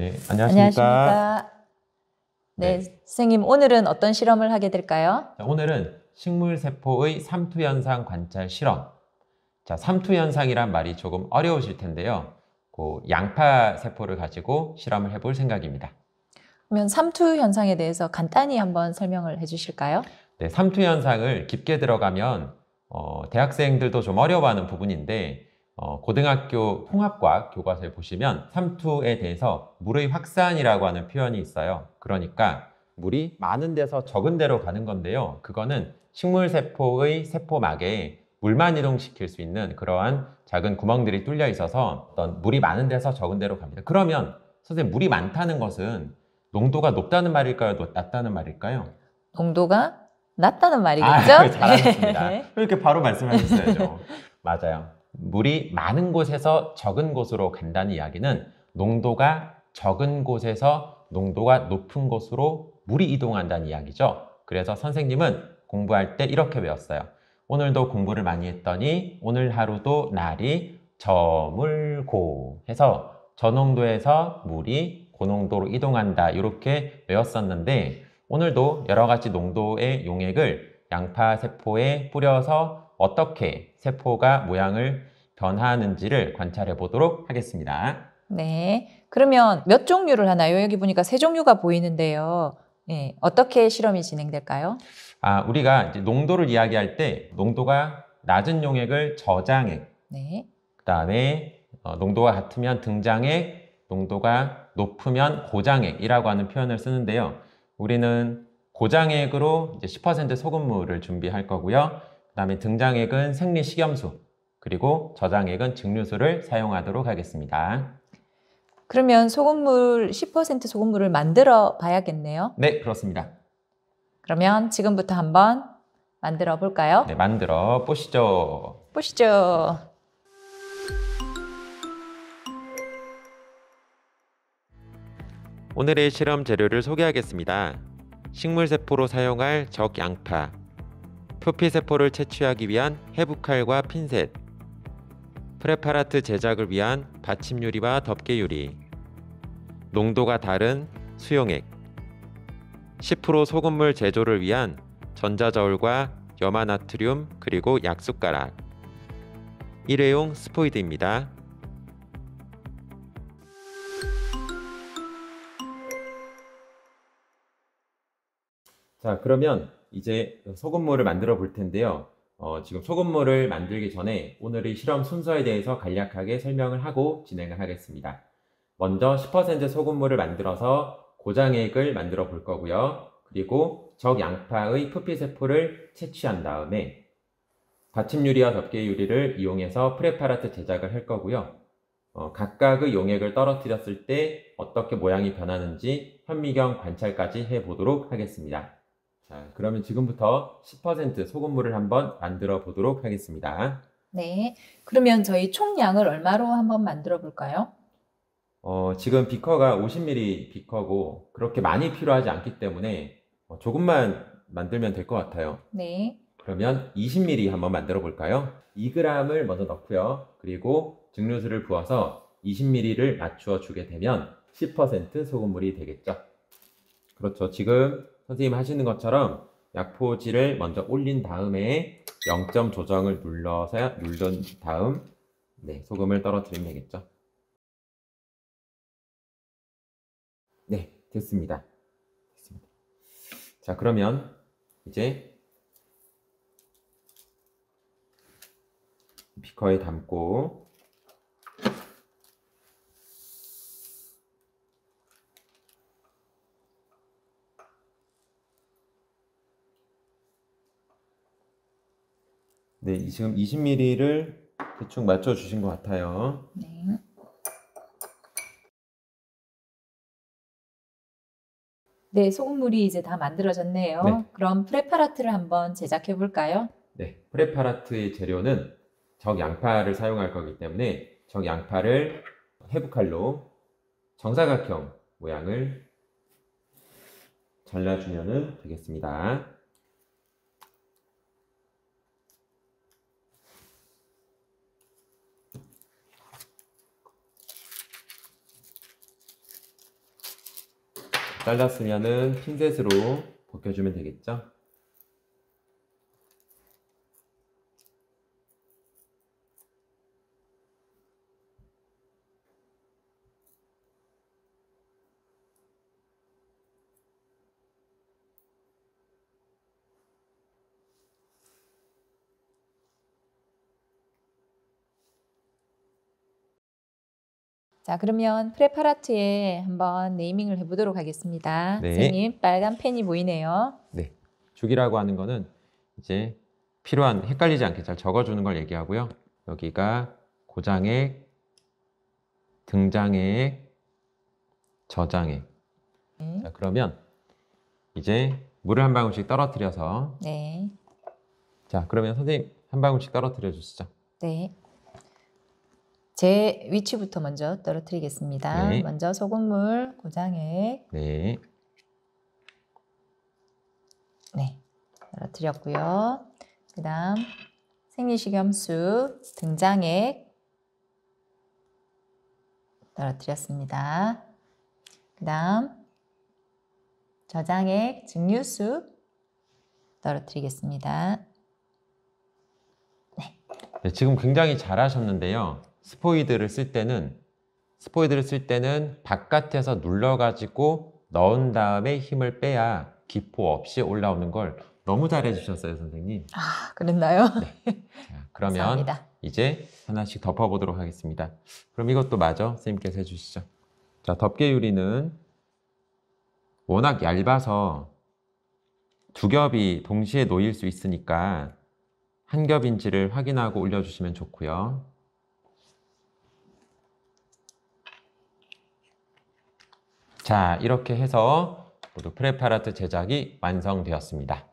네, 안녕하십니까. 안녕하십니까. 네, 네, 선생님 오늘은 어떤 실험을 하게 될까요? 자, 오늘은 식물세포의 삼투현상 관찰 실험. 자, 삼투현상이란 말이 조금 어려우실 텐데요. 그 양파세포를 가지고 실험을 해볼 생각입니다. 그러면 삼투 현상에 대해서 간단히 한번 설명을 해주실까요? 네, 삼투현상을 깊게 들어가면 대학생들도 좀 어려워하는 부분인데 고등학교 통합과학 교과서에 보시면 삼투에 대해서 물의 확산이라고 하는 표현이 있어요. 그러니까 물이 많은 데서 적은 데로 가는 건데요. 그거는 식물세포의 세포막에 물만 이동시킬 수 있는 그러한 작은 구멍들이 뚫려 있어서 어떤 물이 많은 데서 적은 데로 갑니다. 그러면 선생님, 물이 많다는 것은 농도가 높다는 말일까요? 낮다는 말일까요? 농도가 낮다는 아, 말이겠죠? 잘하셨습니다. 이렇게 바로 말씀하셨어야죠. 맞아요. 물이 많은 곳에서 적은 곳으로 간다는 이야기는 농도가 적은 곳에서 농도가 높은 곳으로 물이 이동한다는 이야기죠. 그래서 선생님은 공부할 때 이렇게 배웠어요. 오늘도 공부를 많이 했더니 오늘 하루도 날이 저물고 해서 저농도에서 물이 고농도로 이동한다, 이렇게 외웠었는데 오늘도 여러 가지 농도의 용액을 양파 세포에 뿌려서 어떻게 세포가 모양을 변화하는지를 관찰해 보도록 하겠습니다. 네, 그러면 몇 종류를 하나요? 여기 보니까 세 종류가 보이는데요. 네, 어떻게 실험이 진행될까요? 우리가 이제 농도를 이야기할 때 농도가 낮은 용액을 저장액, 네, 그 다음에 농도가 같으면 등장액, 농도가 높으면 고장액이라고 하는 표현을 쓰는데요. 우리는 고장액으로 이제 10% 소금물을 준비할 거고요. 그 다음에 등장액은 생리식염수, 그리고 저장액은 증류수를 사용하도록 하겠습니다. 그러면 소금물, 10% 소금물을 만들어 봐야겠네요. 네, 그렇습니다. 그러면 지금부터 한번 만들어 볼까요? 네, 만들어 보시죠. 보시죠. 오늘의 실험 재료를 소개하겠습니다. 식물세포로 사용할 적양파, 표피세포를 채취하기 위한 해부칼과 핀셋, 프레파라트 제작을 위한 받침유리와 덮개유리, 농도가 다른 수용액, 10% 소금물 제조를 위한 전자저울과 염화나트륨 그리고 약숟가락, 일회용 스포이드입니다. 자, 그러면 이제 소금물을 만들어 볼 텐데요. 지금 소금물을 만들기 전에 오늘의 실험 순서에 대해서 간략하게 설명을 하고 진행을 하겠습니다. 먼저 10% 소금물을 만들어서 고장액을 만들어 볼 거고요. 그리고 적양파의 표피세포를 채취한 다음에 받침유리와 덮개유리를 이용해서 프레파라트 제작을 할 거고요. 각각의 용액을 떨어뜨렸을 때 어떻게 모양이 변하는지 현미경 관찰까지 해보도록 하겠습니다. 자, 그러면 지금부터 10% 소금물을 한번 만들어 보도록 하겠습니다. 네, 그러면 저희 총량을 얼마로 한번 만들어 볼까요? 지금 비커가 50ml 비커고 그렇게 많이 필요하지 않기 때문에 조금만 만들면 될 것 같아요. 네, 그러면 20ml 한번 만들어 볼까요? 2g을 먼저 넣고요. 그리고 증류수를 부어서 20ml를 맞추어 주게 되면 10% 소금물이 되겠죠. 그렇죠. 지금 선생님 하시는 것처럼 약포지를 먼저 올린 다음에 0점 조정을 누른 다음 소금을 떨어뜨리면 되겠죠. 네, 됐습니다. 자, 그러면 이제 비커에 담고 네, 지금 20ml를 대충 맞춰 주신 것 같아요. 네. 네, 소금물이 이제 다 만들어졌네요. 네. 그럼 프레파라트를 한번 제작해 볼까요? 네, 프레파라트의 재료는 적양파를 사용할 거기 때문에 적양파를 해부칼로 정사각형 모양을 잘라주면 되겠습니다. 잘랐으면은 핀셋으로 벗겨주면 되겠죠? 자, 그러면 프레파라트에 한번 네이밍을 해보도록 하겠습니다. 네. 선생님, 빨간 펜이 보이네요. 네. 죽이라고 하는 거는 이제 필요한, 헷갈리지 않게 잘 적어주는 걸 얘기하고요. 여기가 고장액, 등장액, 저장액. 네. 자, 그러면 이제 물을 한 방울씩 떨어뜨려서, 네. 자, 그러면 선생님 한 방울씩 떨어뜨려 주시죠. 네. 제 위치부터 먼저 떨어뜨리겠습니다. 네. 먼저 소금물, 고장액, 네. 네, 떨어뜨렸고요. 그 다음 생리식염수, 등장액 떨어뜨렸습니다. 그 다음 저장액, 증류수 떨어뜨리겠습니다. 네, 지금 굉장히 잘하셨는데요. 스포이드를 쓸 때는 바깥에서 눌러가지고 넣은 다음에 힘을 빼야 기포 없이 올라오는 걸 너무 잘해 주셨어요, 선생님. 아, 그랬나요? 네. 자, 그러면 감사합니다. 이제 하나씩 덮어보도록 하겠습니다. 그럼 이것도 마저 선생님께서 해주시죠. 자, 덮개 유리는 워낙 얇아서 두 겹이 동시에 놓일 수 있으니까 한 겹인지를 확인하고 올려주시면 좋고요. 자, 이렇게 해서 모두 프레파라트 제작이 완성되었습니다.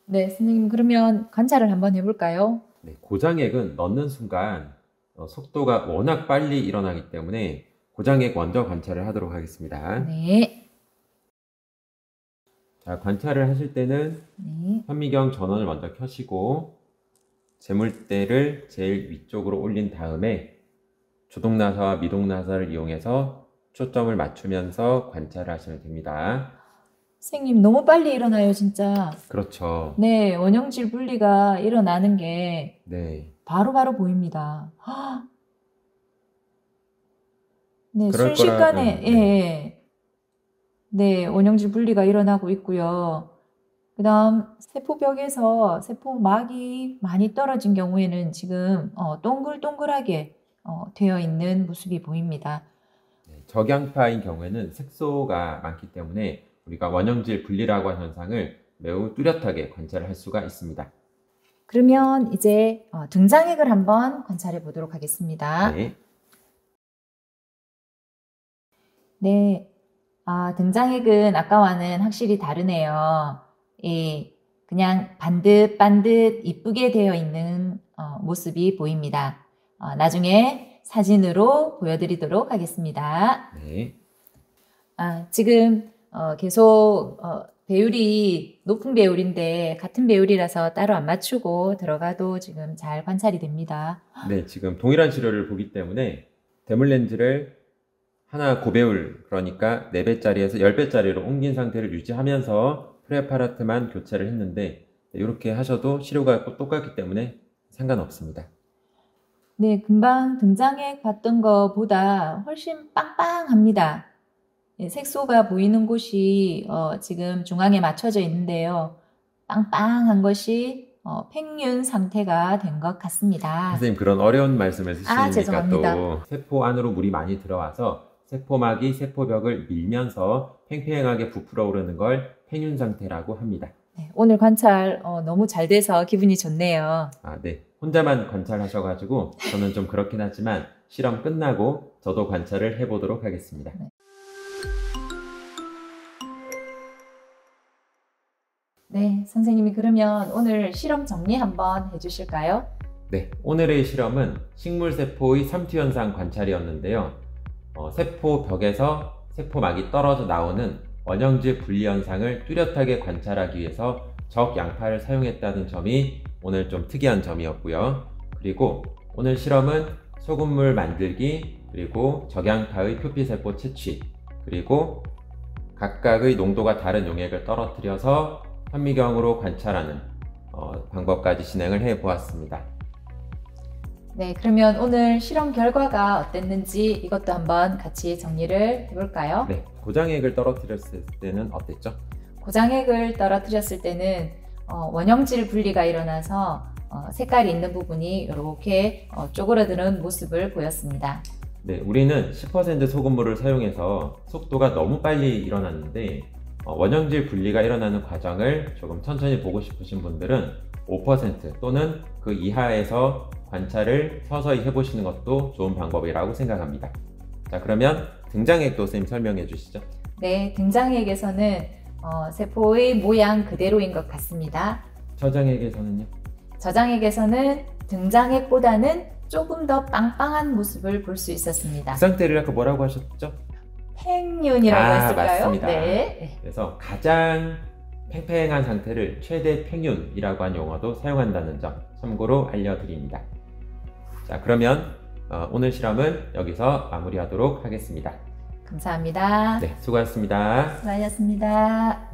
네, 선생님 그러면 관찰을 한번 해볼까요? 네, 고장액은 넣는 순간 속도가 워낙 빨리 일어나기 때문에 고장액 먼저 관찰을 하도록 하겠습니다. 네. 자, 관찰을 하실 때는 네. 현미경 전원을 먼저 켜시고 재물대를 제일 위쪽으로 올린 다음에 조동나사와 미동나사를 이용해서 초점을 맞추면서 관찰을 하시면 됩니다. 선생님 너무 빨리 일어나요, 진짜. 그렇죠. 네, 원형질 분리가 일어나는 게 네. 바로바로 보입니다. 헉! 네, 그럴 순식간에, 거라- 예, 예. 네, 원형질 분리가 일어나고 있고요. 그 다음, 세포벽에서 세포막이 많이 떨어진 경우에는 지금 동글동글하게 되어 있는 모습이 보입니다. 네, 적양파인 경우에는 색소가 많기 때문에 우리가 원형질 분리라고 하는 현상을 매우 뚜렷하게 관찰할 수가 있습니다. 그러면 이제 등장액을 한번 관찰해 보도록 하겠습니다. 네. 네, 등장액은 아까와는 확실히 다르네요. 예, 그냥 반듯반듯 이쁘게 되어 있는 모습이 보입니다. 나중에 사진으로 보여드리도록 하겠습니다. 네. 지금 계속 배율이 높은 배율인데 같은 배율이라서 따로 안 맞추고 들어가도 지금 잘 관찰이 됩니다. 네, 지금 동일한 시료를 보기 때문에 대물 렌즈를 하나 고배율, 그러니까 4배짜리에서 10배짜리로 옮긴 상태를 유지하면서 프레파라트만 교체를 했는데 이렇게 하셔도 시료가 똑같기 때문에 상관없습니다. 네, 금방 등장액 봤던 것보다 훨씬 빵빵합니다. 네, 색소가 보이는 곳이 지금 중앙에 맞춰져 있는데요. 빵빵한 것이 팽윤 상태가 된 것 같습니다. 선생님 그런 어려운 말씀을 쓰시니까 죄송합니다. 또 세포 안으로 물이 많이 들어와서 세포막이 세포벽을 밀면서 팽팽하게 부풀어 오르는 걸 팽윤 상태라고 합니다. 네, 오늘 관찰 너무 잘 돼서 기분이 좋네요. 네. 혼자만 관찰하셔가지고 저는 좀 그렇긴 하지만 실험 끝나고 저도 관찰을 해보도록 하겠습니다. 네, 선생님이 그러면 오늘 실험 정리 한번 해주실까요? 네, 오늘의 실험은 식물세포의 삼투 현상 관찰이었는데요. 세포벽에서 세포막이 떨어져 나오는 원형질 분리 현상을 뚜렷하게 관찰하기 위해서 적양파를 사용했다는 점이 오늘 좀 특이한 점이었고요. 그리고 오늘 실험은 소금물 만들기, 그리고 적양파의 표피세포 채취, 그리고 각각의 농도가 다른 용액을 떨어뜨려서 현미경으로 관찰하는 방법까지 진행을 해 보았습니다. 네, 그러면 오늘 실험 결과가 어땠는지 이것도 한번 같이 정리를 해볼까요? 네, 고장액을 떨어뜨렸을 때는 어땠죠? 고장액을 떨어뜨렸을 때는 원형질 분리가 일어나서 색깔이 있는 부분이 이렇게 쪼그라드는 모습을 보였습니다. 네, 우리는 10% 소금물을 사용해서 속도가 너무 빨리 일어났는데 원형질 분리가 일어나는 과정을 조금 천천히 보고 싶으신 분들은 5% 또는 그 이하에서 관찰을 서서히 해보시는 것도 좋은 방법이라고 생각합니다. 자, 그러면 등장액도 선생님 설명해 주시죠. 네, 등장액에서는 세포의 모양 그대로인 것 같습니다. 저장액에서는요? 저장액에서는 등장액보다는 조금 더 빵빵한 모습을 볼 수 있었습니다. 그 상태를 아까 뭐라고 하셨죠? 팽윤이라고 했을까요? 맞습니다. 네. 그래서 가장 팽팽한 상태를 최대 팽윤이라고 한 용어도 사용한다는 점 참고로 알려드립니다. 자, 그러면 오늘 실험은 여기서 마무리하도록 하겠습니다. 감사합니다. 네, 수고하셨습니다. 수고하셨습니다.